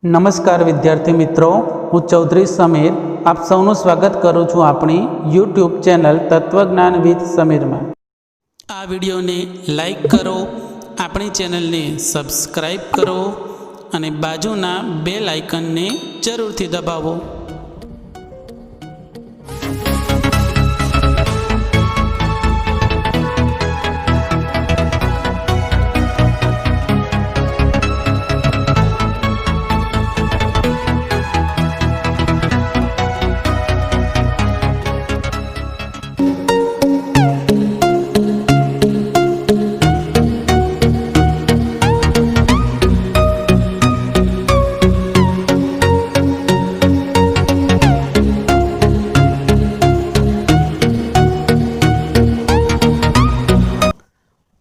નમસ્કાર વિદ્યાર્થી મિત્રો, હું ચૌધરી સમીર આપ સૌનું સ્વાગત કરું છું આપણી યુટ્યુબ ચેનલ તત્વજ્ઞાન વિથ સમીરમાં। આ વિડીયોને લાઈક કરો, આપણી ચેનલને સબસ્ક્રાઈબ કરો અને બાજુના બેલ આઇકનને જરૂરથી દબાવો।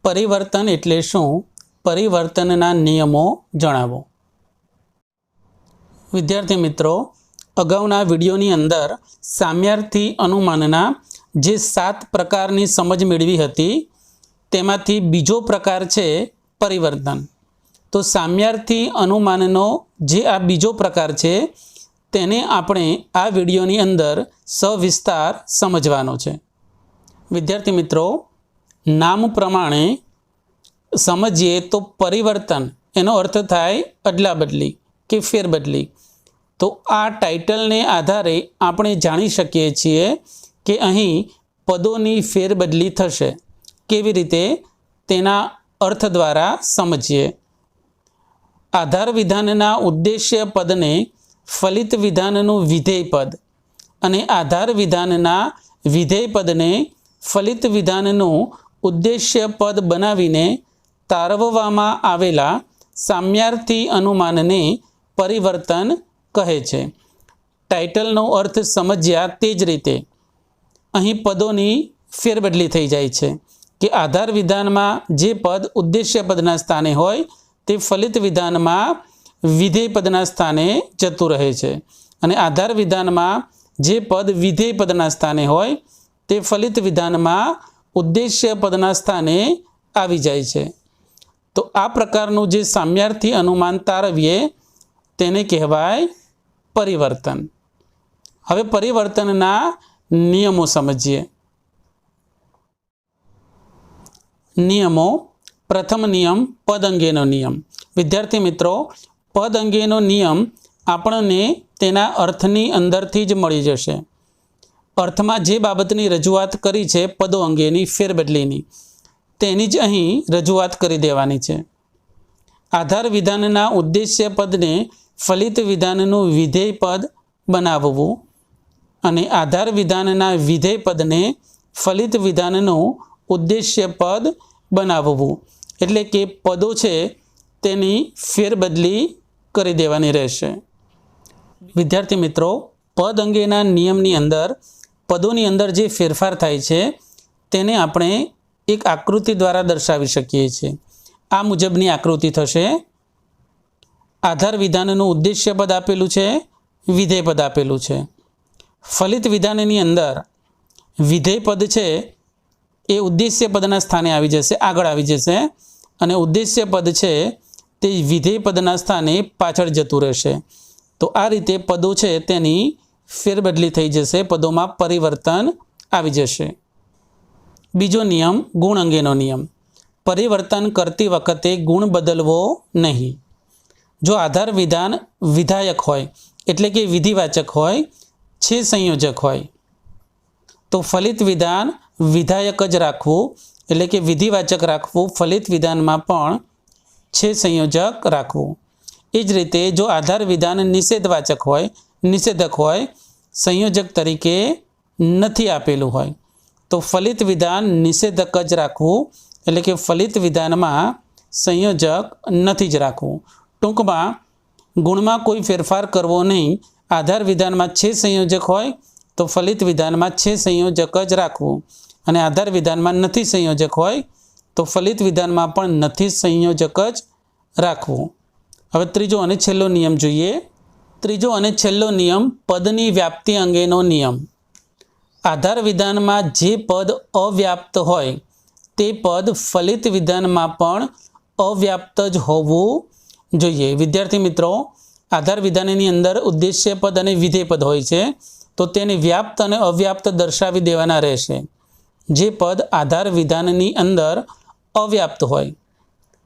પરિવર્તન એટલે શું? પરિવર્તનના નિયમો જણાવો। વિદ્યાર્થી મિત્રો, અગાઉના વિડીયોની અંદર સામ્યાર્થી અનુમાનના જે 7 પ્રકારની સમજ મેળવી હતી તેમાંથી બીજો પ્રકાર છે પરિવર્તન। તો સામ્યાર્થી અનુમાનનો જે આ બીજો પ્રકાર છે તેને આપણે આ વિડીયોની અંદર સવિસ્તાર સમજવાનો છે। વિદ્યાર્થી મિત્રો, નામ પ્રમાણે સમજીએ તો પરિવર્તન એનો અર્થ થાય અદલા બદલી કે ફેરબદલી। તો આ ટાઇટલને આધારે આપણે જાણી શકીએ છીએ કે અહીં પદોની ફેરબદલી થશે। કેવી રીતે તેના અર્થ દ્વારા સમજીએ। આધાર વિધાનના ઉદ્દેશ્ય પદને ફલિત વિધાનનું વિધેય પદ અને આધાર વિધાનના વિધેય પદને ફલિત વિધાનનું ઉદ્દેશ્ય પદ બનાવીને તારવવામાં આવેલા સામ્યાર્થી અનુમાનને પરિવર્તન કહે છે। ટાઇટલનો અર્થ સમજ્યા તે જ રીતે અહીં પદોની ફેરબદલી થઈ જાય છે કે આધાર વિધાનમાં જે પદ ઉદ્દેશ્ય પદના સ્થાને હોય તે ફલિત વિધાનમાં વિધેય પદના સ્થાને જતું રહે છે અને આધાર વિધાનમાં જે પદ વિધેય પદના સ્થાને હોય તે ફલિત વિધાનમાં ઉદ્દેશ્ય પદના સ્થાને આવી જાય છે। તો આ પ્રકારનું જે સામ્યાર્થી અનુમાન તારવીએ તેને કહેવાય પરિવર્તન। હવે પરિવર્તનના નિયમો સમજીએ। નિયમો। પ્રથમ નિયમ પદ અંગેનો નિયમ। વિદ્યાર્થી મિત્રો, પદ અંગેનો નિયમ આપણને તેના અર્થની અંદરથી જ મળી જશે। અર્થમાં જે બાબતની રજૂઆત કરી છે પદો અંગેની ફેરબદલીની, તેની જ અહીં રજૂઆત કરી દેવાની છે। આધાર વિધાનના ઉદ્દેશ્ય પદને ફલિત વિધાનનું વિધેય પદ બનાવવું અને આધાર વિધાનના વિધેય પદને ફલિત વિધાનનું ઉદ્દેશ્ય પદ બનાવવું, એટલે કે પદો છે તેની ફેરબદલી કરી દેવાની રહેશે। વિદ્યાર્થી મિત્રો, પદ અંગેના નિયમની અંદર પદોની અંદર જે ફેરફાર થાય છે તેને આપણે એક આકૃતિ દ્વારા દર્શાવી શકીએ છીએ। આ મુજબની આકૃતિ થશે। આધાર વિધાનનું ઉદ્દેશ્ય પદ આપેલું છે, વિધેય પદ આપેલું છે। ફલિત વિધાનની અંદર વિધેય પદ છે એ ઉદ્દેશ્ય પદના સ્થાને આવી જશે, આગળ આવી જશે, અને ઉદ્દેશ્ય પદ છે તે વિધેય પદના સ્થાને પાછળ જતું રહેશે। તો આ રીતે પદો છે તેની ફેરબદલી થઈ જશે, પદોમાં પરિવર્તન આવી જશે। બીજો નિયમ ગુણ અંગેનો નિયમ। પરિવર્તન કરતી વખતે ગુણ બદલવો નહીં। જો આધાર વિધાન વિધાયક હોય એટલે કે વિધિવાચક હોય, છે સંયોજક હોય, તો ફલિત વિધાન વિધાયક જ રાખવું, એટલે કે વિધિવાચક રાખવું। ફલિત વિધાનમાં પણ છે સંયોજક રાખવું। એ જ રીતે જો આધાર વિધાન નિષેધવાચક હોય, નિષેધક હોય, સંયોજક તરીકે નથી આપેલું હોય, તો ફલિત વિધાન નિષેધક જ રાખવું, એટલે કે ફલિત વિધાનમાં સંયોજક નથી જ રાખવું। ટૂંકમાં ગુણમાં કોઈ ફેરફાર કરવો નહીં। આધાર વિધાનમાં છે સંયોજક હોય તો ફલિત વિધાનમાં છે સંયોજક જ રાખવું, અને આધાર વિધાનમાં નથી સંયોજક હોય તો ફલિત વિધાનમાં પણ નથી સંયોજક જ રાખવું। હવે ત્રીજો અને છેલ્લો નિયમ જોઈએ। ત્રીજો અને છેલ્લો નિયમ પદની વ્યાપ્તિ અંગેનો નિયમ। આધાર વિધાનમાં જે પદ અવ્યાપ્ત હોય તે પદ ફલિત વિધાનમાં પણ અવ્યાપ્ત જ હોવું જોઈએ। વિદ્યાર્થી મિત્રો, આધાર વિધાનની અંદર ઉદ્દેશ્ય પદ અને વિધેય પદ હોય છે તો તેને વ્યાપ્ત અને અવ્યાપ્ત દર્શાવી દેવાના રહેશે. જે પદ આધાર વિધાનની અંદર અવ્યાપ્ત હોય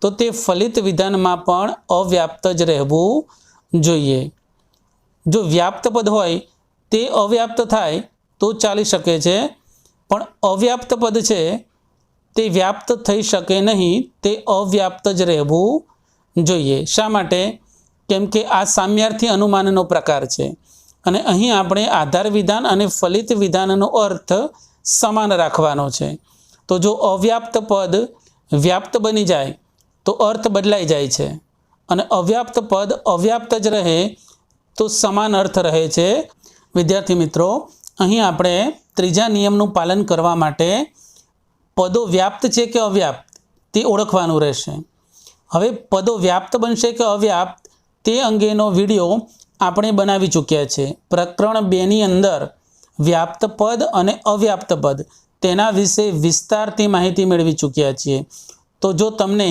તો તે ફલિત વિધાનમાં પણ અવ્યાપ્ત જ રહેવું જોઈએ. જો વ્યાપ્ત પદ હોય તે અવ્યાપ્ત થાય તો ચાલી શકે છે, પણ અવ્યાપ્ત પદ છે તે વ્યાપ્ત થઈ શકે નહીં, તે અવ્યાપ્ત જ રહેવું જોઈએ. શા માટે? કેમ કે આ સામ્યાર્થી અનુમાનનો પ્રકાર છે અને અહીં આપણે આધાર વિધાન અને ફલિત વિધાનનો અર્થ સમાન રાખવાનો છે. તો જો અવ્યાપ્ત પદ વ્યાપ્ત બની જાય તો અર્થ બદલાઈ જાય છે અને અવ્યાપ્ત પદ અવ્યાપ્ત જ રહે તો સમાન અર્થ રહે છે. વિદ્યાર્થી મિત્રો, અહીં આપણે ત્રીજા નિયમનું પાલન કરવા માટે પદો વ્યાપ્ત છે કે અવ્યાપ્ત તે ઓળખવાનું રહેશે. હવે પદો વ્યાપ્ત બનશે કે અવ્યાપ્ત તે અંગેનો વિડીયો આપણે બનાવી ચૂક્યા છે. પ્રકરણ 2ની અંદર વ્યાપ્ત પદ અને અવ્યાપ્ત પદ તેના વિશે વિસ્તારથી માહિતી મેળવી ચૂક્યા છીએ. તો જો તમને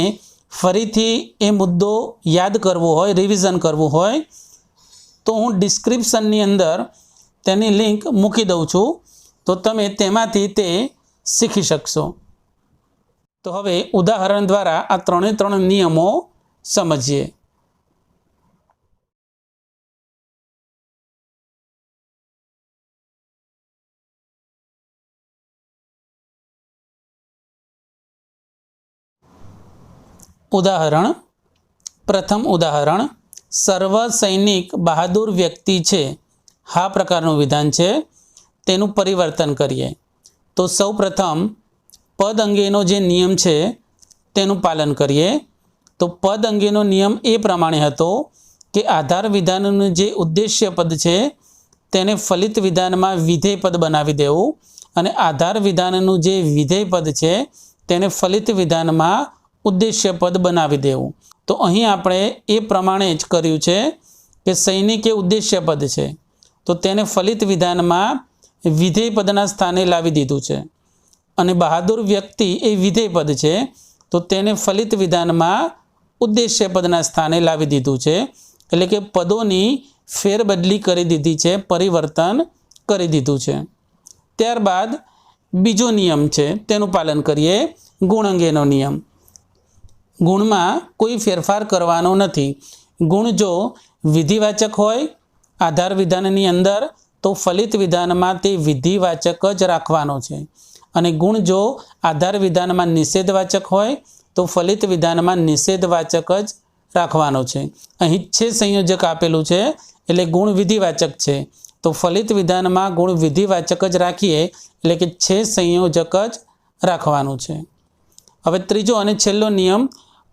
ફરીથી એ મુદ્દો યાદ કરવો હોય, રિવિઝન કરવું હોય તો હું ડિસ્ક્રિપ્શનની અંદર તેની લિંક મૂકી દઉં છું, તો તમે તેમાંથી તે શીખી શકશો. તો હવે ઉદાહરણ દ્વારા આ 3 નિયમો સમજીએ. ઉદાહરણ પ્રથમ ઉદાહરણ, સર્વ સૈનિક બહાદુર વ્યક્તિ છે. આ પ્રકારનું વિધાન છે, તેનું પરિવર્તન કરીએ. તો સૌ પ્રથમ પદ અંગેનો જે નિયમ છે તેનું પાલન કરીએ. તો પદ અંગેનો નિયમ એ પ્રમાણે હતો કે આધાર વિધાનનું જે ઉદ્દેશ્ય પદ છે તેને ફલિત વિધાનમાં વિધેય પદ બનાવી દેવું અને આધાર વિધાનનું જે વિધેય પદ છે તેને ફલિત વિધાનમાં ઉદ્દેશ્ય પદ બનાવી દેવું. તો અહીં આપણે એ પ્રમાણે જ કર્યું છે કે સૈનિક એ ઉદ્દેશ્ય પદ છે તો તેને ફલિત વિધાનમાં વિધેય પદના સ્થાને લાવી દીધું છે અને બહાદુર વ્યક્તિ એ વિધેય પદ છે તો તેને ફલિત વિધાનમાં ઉદ્દેશ્ય પદના સ્થાને લાવી દીધું છે. એટલે કે પદોની ફેરબદલી કરી દીધી છે, પરિવર્તન કરી દીધું છે. ત્યારબાદ બીજો નિયમ છે તેનું પાલન કરીએ, ગુણ અંગેનો નિયમ. ગુણમાં કોઈ ફેરફાર કરવાનો નથી. ગુણ જો વિધિવાચક હોય આધાર વિધાનની અંદર તો ફલિત વિધાનમાં તે વિધિવાચક જ રાખવાનો છે અને ગુણ જો આધાર વિધાનમાં નિષેધવાચક હોય તો ફલિત વિધાનમાં નિષેધવાચક જ રાખવાનો છે. અહીં છે સંયોજક આપેલું છે એટલે ગુણ વિધિવાચક છે તો ફલિત વિધાનમાં ગુણ વિધિવાચક જ રાખીએ એટલે કે છે સંયોજક જ રાખવાનું છે. હવે ત્રીજો અને છેલ્લો નિયમ,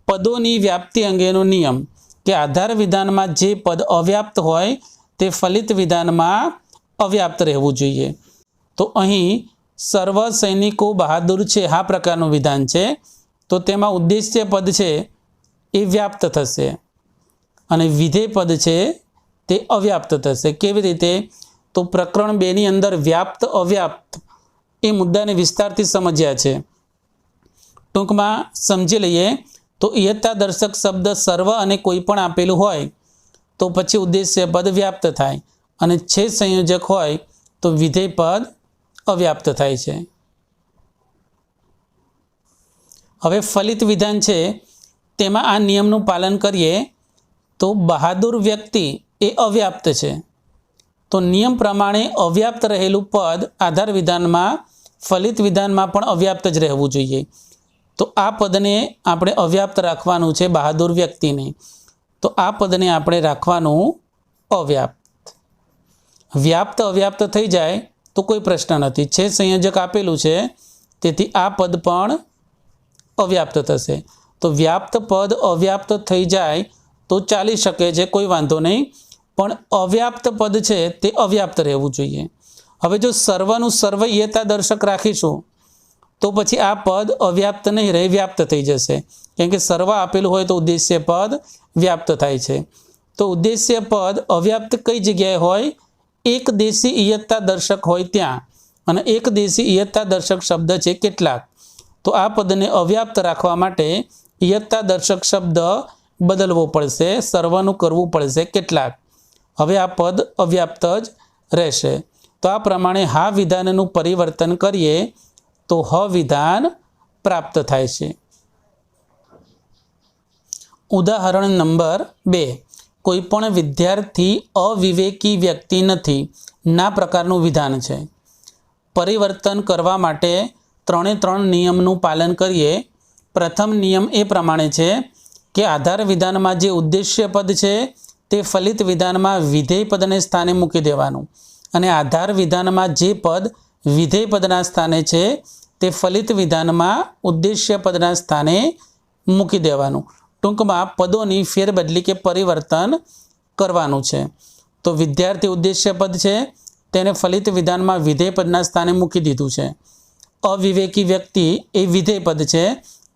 પદોની વ્યાપ્તિ અંગેનો નિયમ કે આધાર વિધાનમાં જે પદ અવ્યાપ્ત હોય તે ફલિત વિધાનમાં અવ્યાપ્ત રહેવું જોઈએ. તો અહીં સર્વ સૈનિકો બહાદુર છે આ પ્રકારનું વિધાન છે તો તેમાં ઉદ્દેશ્ય પદ છે એ વ્યાપ્ત થશે અને વિધેય પદ છે તે અવ્યાપ્ત થશે. કેવી રીતે? તો પ્રકરણ 2ની અંદર વ્યાપ્ત અવ્યાપ્ત એ મુદ્દાને વિસ્તારથી સમજ્યા છે. ટૂંકમાં સમજી લઈએ તો ઇયત્તા દર્શક શબ્દ સર્વ અને કોઈ પણ આપેલું હોય તો પછી ઉદ્દેશ્ય પદ વ્યાપ્ત થાય અને છે સંયોજક હોય તો વિધેય પદ અવ્યાપ્ત થાય છે. હવે ફલિત વિધાન છે તેમાં આ નિયમનું પાલન કરીએ તો બહાદુર વ્યક્તિ એ અવ્યાપ્ત છે તો નિયમ પ્રમાણે અવ્યાપ્ત રહેલું પદ આધાર વિધાનમાં ફલિત વિધાનમાં પણ અવ્યાપ્ત જ રહેવું જોઈએ. તો આ પદને આપણે અવ્યાપ્ત રાખવાનું છે, બહાદુર વ્યક્તિને. તો આ પદને આપણે રાખવાનું અવ્યાપ્ત. વ્યાપ્ત અવ્યાપ્ત થઈ જાય તો કોઈ પ્રશ્ન નથી, છે સંયોજક આપેલું છે તેથી આ પદ પણ અવ્યાપ્ત થશે. તો વ્યાપ્ત પદ અવ્યાપ્ત થઈ જાય તો ચાલી શકે છે, કોઈ વાંધો નહીં, પણ અવ્યાપ્ત પદ છે તે અવ્યાપ્ત રહેવું જોઈએ. હવે જો સર્વનું સર્વ ઇયત્તા દર્શક રાખીશું તો પછી આ પદ અવ્યાપ્ત નહીં રહે, વ્યાપ્ત થઈ જશે. કેમ કે સર્વ આપેલું હોય તો ઉદ્દેશ્ય પદ વ્યાપ્ત થાય છે. તો ઉદ્દેશ્ય પદ અવ્યાપ્ત કઈ જગ્યાએ હોય? એક દેશી ઇયત્તા દર્શક હોય ત્યાં, અને એક દેશી ઇયત્તા દર્શક શબ્દ છે કેટલાક. તો આ પદને અવ્યાપ્ત રાખવા માટે ઇયત્તા દર્શક શબ્દ બદલવો પડશે, સર્વનું કરવું પડશે કેટલાક. હવે આ પદ અવ્યાપ્ત જ રહેશે. તો આ પ્રમાણે હા વિધાનનું પરિવર્તન કરીએ તો હ વિધાન પ્રાપ્ત થાય છે. ઉદાહરણ નંબર 2. કોઈપણ વિદ્યાર્થી અવિવેકી વ્યક્તિ નથી ના પ્રકારનું વિધાન છે. પરિવર્તન કરવા માટે 3 નિયમનું પાલન કરીએ. પ્રથમ નિયમ એ પ્રમાણે છે કે આધાર વિધાનમાં જે ઉદ્દેશ્ય પદ છે તે ફલિત વિધાનમાં વિધેય પદને સ્થાને મૂકી દેવાનું, અને આધાર વિધાનમાં જે પદ વિધેય પદના સ્થાને છે તે ફલિત વિધાનમાં ઉદ્દેશ્ય પદના સ્થાને મૂકી દેવાનું. ટૂંકમાં પદોની ફેરબદલી કે પરિવર્તન કરવાનું છે. તો વિદ્યાર્થી ઉદ્દેશ્ય પદ છે તેને ફલિત વિધાનમાં વિધેય પદના સ્થાને મૂકી દીધું છે. અવિવેકી વ્યક્તિ એ વિધેય પદ છે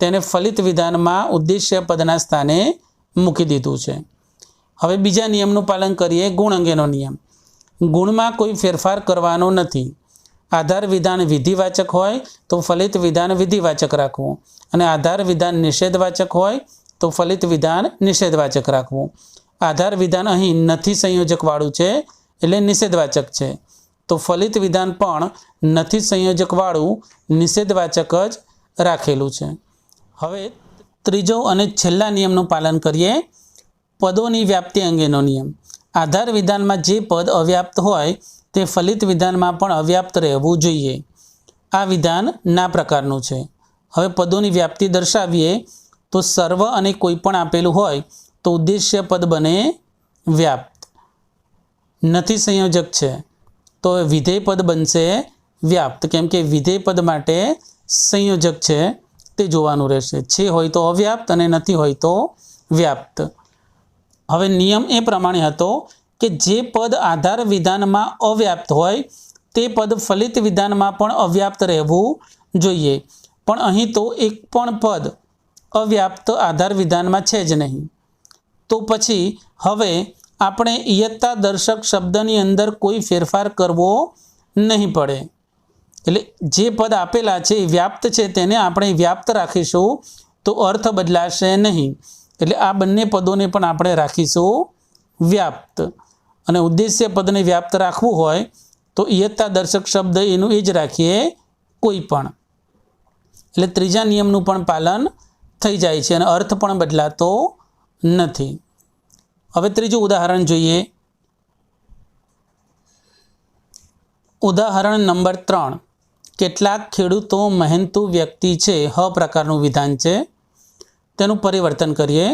તેને ફલિત વિધાનમાં ઉદ્દેશ્ય પદના સ્થાને મૂકી દીધું છે. હવે બીજા નિયમનું પાલન કરીએ, ગુણ અંગેનો નિયમ. ગુણમાં કોઈ ફેરફાર કરવાનો નથી. આધાર વિધાન વિધિવાચક હોય તો ફલિત વિધાન વિધિવાચક રાખવું, અને આધાર વિધાન નિષેધવાચક હોય તો ફલિત વિધાન નિષેધવાચક રાખવું. આધાર વિધાન અહીં નથી સંયોજકવાળું છે એટલે નિષેધવાચક છે, તો ફલિત વિધાન પણ નથી સંયોજકવાળું નિષેધવાચક જ રાખેલું છે. હવે ત્રીજો અને છેલ્લા નિયમનું પાલન કરીએ, પદોની વ્યાપ્તિ અંગેનો નિયમ. આધાર વિધાનમાં જે પદ અવ્યાપ્ત હોય તે ફલિત વિધાનમાં પણ અવ્યાપ્ત રહેવું જોઈએ. આ વિધાન ના પ્રકારનું છે. હવે પદોની વ્યાપ્તિ દર્શાવીએ તો સર્વ અને કોઈ પણ આપેલું હોય તો ઉદ્દેશ્ય પદ બને વ્યાપ્ત. નથી સંયોજક છે તો વિધેય પદ બનશે વ્યાપ્ત, કેમ કે વિધેય પદ માટે સંયોજક છે તે જોવાનું રહેશે. છે હોય તો અવ્યાપ્ત અને નથી હોય તો વ્યાપ્ત. હવે નિયમ એ પ્રમાણે હતો કે જે પદ આધાર વિધાનમાં અવ્યાપ્ત હોય તે પદ ફલિત વિધાનમાં પણ અવ્યાપ્ત રહેવું જોઈએ. પણ અહીં તો એક પણ પદ અવ્યાપ્ત આધાર વિધાનમાં છે જ નહીં. તો પછી હવે આપણે ઇયત્તા દર્શક શબ્દની અંદર કોઈ ફેરફાર કરવો નહીં પડે. એટલે જે પદ આપેલા છે એ વ્યાપ્ત છે તેને આપણે વ્યાપ્ત રાખીશું તો અર્થ બદલાશે નહીં. એટલે આ બંને પદોને પણ આપણે રાખીશું વ્યાપ્ત, અને ઉદ્દેશ્ય પદને વ્યાપ્ત રાખવું હોય તો ઇયત્તા દર્શક શબ્દ એનું એ જ રાખીએ કોઈ પણ. એટલે ત્રીજા નિયમનું પણ પાલન થઈ જાય છે અને અર્થ પણ બદલાતો નથી. હવે ત્રીજું ઉદાહરણ જોઈએ. ઉદાહરણ નંબર 3. કેટલાક ખેડૂતો મહેનતુ વ્યક્તિ છે હ પ્રકારનું વિધાન છે, તેનું પરિવર્તન કરીએ.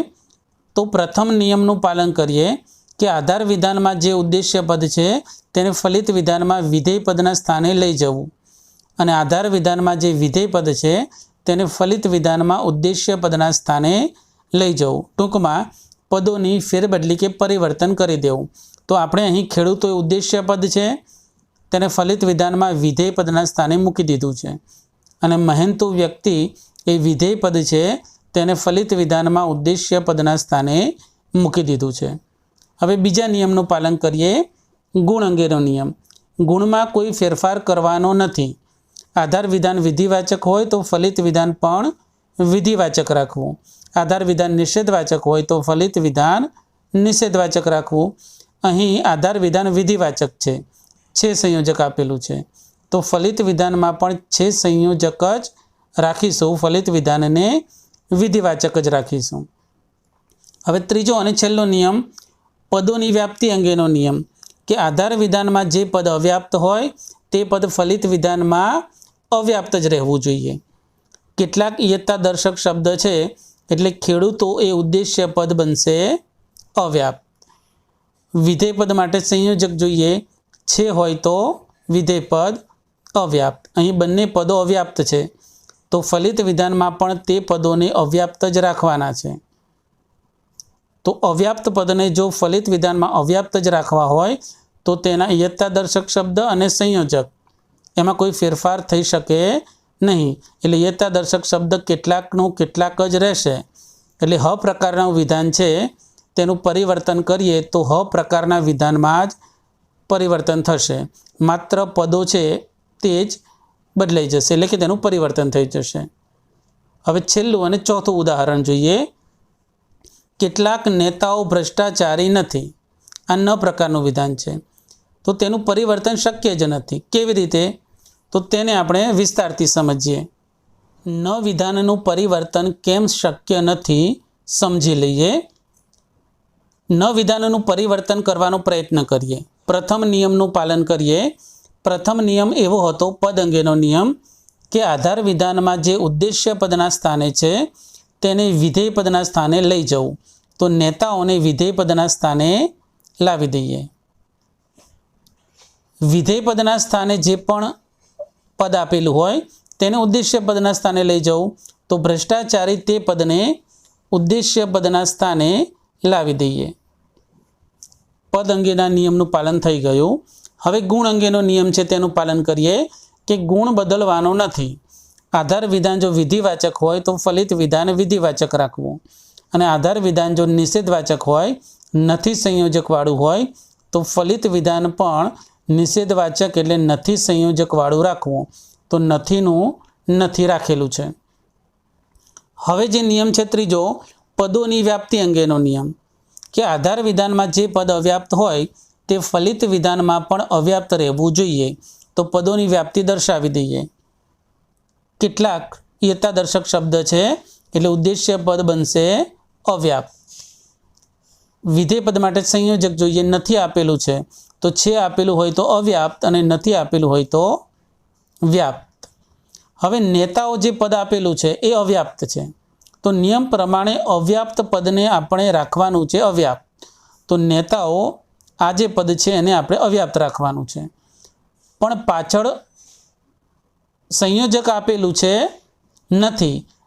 તો પ્રથમ નિયમનું પાલન કરીએ કે આધાર વિધાનમાં જે ઉદ્દેશ્ય પદ છે તેને ફલિત વિધાનમાં વિધેય પદના સ્થાને લઈ જવું, અને આધાર વિધાનમાં જે વિધેય પદ છે તેને ફલિત વિધાનમાં ઉદ્દેશ્ય પદના સ્થાને લઈ જવું. ટૂંકમાં પદોની ફેરબદલી કે પરિવર્તન કરી દેવું. તો આપણે અહીં ખેડૂતો એ ઉદ્દેશ્ય પદ છે તેને ફલિત વિધાનમાં વિધેય પદના સ્થાને મૂકી દીધું છે, અને મહેનતુ વ્યક્તિ એ વિધેય પદ છે તેને ફલિત વિધાનમાં ઉદ્દેશ્ય પદના સ્થાને મૂકી દીધું છે. હવે બીજા નિયમનું પાલન કરીએ, ગુણ અંગેનો નિયમ. ગુણમાં કોઈ ફેરફાર કરવાનો નથી. આધાર વિધાન વિધિવાચક હોય તો ફલિત વિધાન પણ વિધિવાચક રાખવું. આધાર વિધાન નિષેધવાચક હોય તો ફલિત વિધાન નિષેધવાચક રાખવું. અહીં આધાર વિધાન વિધિવાચક છે સંયોજક આપેલું છે તો ફલિત વિધાનમાં પણ છે સંયોજક જ રાખીશું, ફલિત વિધાનને વિધિવાચક જ રાખીશું. હવે ત્રીજો અને છેલ્લો નિયમ, પદોની વ્યાપ્તિ અંગેનો નિયમ. કે આધાર વિધાનમાં જે પદ અવ્યાપ્ત હોય તે પદ ફલિત વિધાનમાં અવ્યાપ્ત જ રહેવું જોઈએ. કેટલાક ઇયત્તા દર્શક શબ્દ છે એટલે ખેડૂતો એ ઉદ્દેશ્ય પદ બનશે અવ્યાપ્ત. વિધેય પદ માટે સંયોજક જોઈએ, છે હોય તો વિધેય પદ અવ્યાપ્ત. અહીં બંને પદો અવ્યાપ્ત છે તો ફલિત વિધાનમાં પણ તે પદોને અવ્યાપ્ત જ રાખવાના છે. તો અવ્યાપ્ત પદને જો ફલિત વિધાનમાં અવ્યાપ્ત જ રાખવા હોય તો તેના ઇયત્તા દર્શક શબ્દ અને સંયોજક એમાં કોઈ ફેરફાર થઈ શકે નહીં. એટલે ઇયત્તા દર્શક શબ્દ કેટલાકનું કેટલાક જ રહેશે. એટલે હ પ્રકારનું વિધાન છે તેનું પરિવર્તન કરીએ તો હ પ્રકારના વિધાનમાં જ પરિવર્તન થશે. માત્ર પદો છે તે જ બદલાઈ જશે, એટલે કે તેનું પરિવર્તન થઈ જશે. હવે છેલ્લું અને ચોથું ઉદાહરણ જોઈએ. કેટલાક નેતાઓ ભ્રષ્ટાચારી નથી. આ ન પ્રકારનું વિધાન છે. તો તેનું પરિવર્તન શક્ય જ નથી. કેવી રીતે? તો તેને આપણે વિસ્તારથી સમજીએ. ન વિધાનનું પરિવર્તન કેમ શક્ય નથી સમજી લઈએ. ન વિધાનનું પરિવર્તન કરવાનો પ્રયત્ન કરીએ. પ્રથમ નિયમનું પાલન કરીએ. પ્રથમ નિયમ એવો હતો, પદ અંગેનો નિયમ, કે આધાર વિધાનમાં જે ઉદ્દેશ્ય પદના સ્થાને છે તેને વિધેય પદના સ્થાને લઈ જવું. તો નેતાઓને વિધેય પદના સ્થાને લાવી દઈએ. વિધેય પદના સ્થાને જે પણ પદ આપેલું હોય તેને ઉદ્દેશ્ય પદના સ્થાને લઈ જવું. તો ભ્રષ્ટાચારી તે પદને ઉદ્દેશ્ય પદના સ્થાને લાવી દઈએ. પદ અંગેના નિયમનું પાલન થઈ ગયું. હવે ગુણ અંગેનો નિયમ છે તેનું પાલન કરીએ કે ગુણ બદલવાનો નથી. આધાર વિધાન જો વિધિવાચક હોય તો ફલિત વિધાન વિધિવાચક રાખવું, અને આધાર વિધાન જો નિષેધવાચક હોય, નથી સંયોજકવાળું હોય, તો ફલિત વિધાન પણ નિષેધવાચક એટલે નથી સંયોજકવાળું રાખવું. તો નથીનું નથી રાખેલું છે. હવે જે નિયમ છે ત્રીજો, પદોની વ્યાપ્તિ અંગેનો નિયમ, કે આધાર વિધાનમાં જે પદ અવ્યાપ્ત હોય તે ફલિત વિધાનમાં પણ અવ્યાપ્ત રહેવું જોઈએ. તો પદોની વ્યાપ્તિ દર્શાવી દઈએ. કેટલાક યથાદર્શક શબ્દ છે એટલે ઉદ્દેશ્ય પદ બનશે અવ્યાપ્ત. વિધેય પદ માટે સંયોજક જોઈએ. નથી આપેલું છે તો છે આપેલું હોય તો અવ્યાપ્ત, અને નથી આપેલું હોય તો વ્યાપ્ત. હવે નેતાઓ જે પદ આપેલું છે એ અવ્યાપ્ત છે. તો નિયમ પ્રમાણે અવ્યાપ્ત પદને આપણે રાખવાનું છે અવ્યાપ્ત. તો નેતાઓ આ જે પદ છે એને આપણે અવ્યાપ્ત રાખવાનું છે. પણ પાછળ સંયોજક આપેલું છે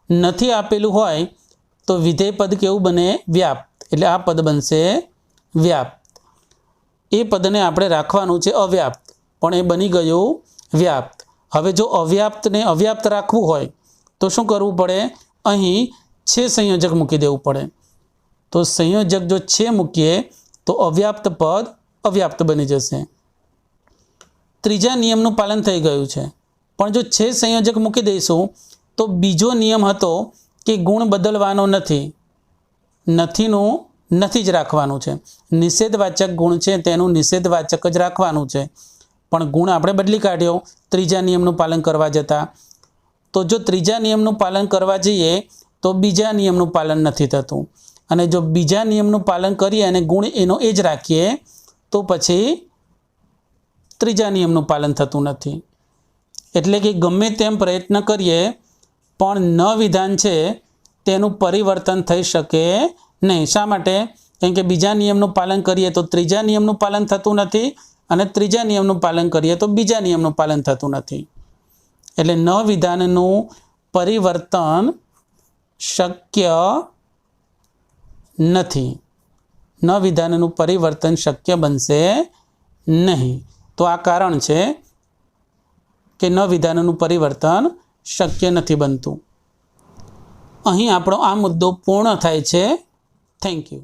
નથી આપેલું હોય તો વિધેય પદ કેવું બને? વ્યાપ્ત. એટલે આ પદ બનશે વ્યાપ્ત. એ પદને આપણે રાખવાનું છે અવ્યાપ્ત, પણ એ બની ગયું વ્યાપ્ત. હવે જો અવ્યાપ્તને અવ્યાપ્ત રાખવું હોય તો શું કરવું પડે? અહીં છે સંયોજક મૂકી દેવું પડે. તો સંયોજક જો છે મૂકીએ તો અવ્યાપ્ત પદ અવ્યાપ્ત બની જશે. ત્રીજા નિયમનું પાલન થઈ ગયું છે. પણ જો છે સંયોજક મૂકી દઈશું તો બીજો નિયમ હતો કે ગુણ બદલવાનો નથી. નથીનું નથી જ રાખવાનું છે. નિષેધવાચક ગુણ છે તેનું નિષેધવાચક જ રાખવાનું છે. પણ ગુણ આપણે બદલી કાઢ્યો ત્રીજા નિયમનું પાલન કરવા જતાં. તો જો ત્રીજા નિયમનું પાલન કરવા જઈએ તો બીજા નિયમનું પાલન નથી થતું, અને જો બીજા નિયમનું પાલન કરીએ અને ગુણ એનો એ જ રાખીએ તો પછી ત્રીજા નિયમનું પાલન થતું નથી. એટલે કે ગમે તેમ પ્રયત્ન કરીએ પણ ન વિધાન છે તેનું પરિવર્તન થઈ શકે નહીં. શા માટે? કેમ કે બીજા નિયમનું પાલન કરીએ તો ત્રીજા નિયમનું પાલન થતું નથી, અને ત્રીજા નિયમનું પાલન કરીએ તો બીજા નિયમનું પાલન થતું નથી. એટલે ન વિધાનનું પરિવર્તન શક્ય નથી. ન વિધાનનું પરિવર્તન શક્ય બનશે નહીં. તો આ કારણ છે કે ન વિધાનનું પરિવર્તન શક્ય નથી બનતું. અહીં આપણો આ મુદ્દો પૂર્ણ થાય છે. Thank you.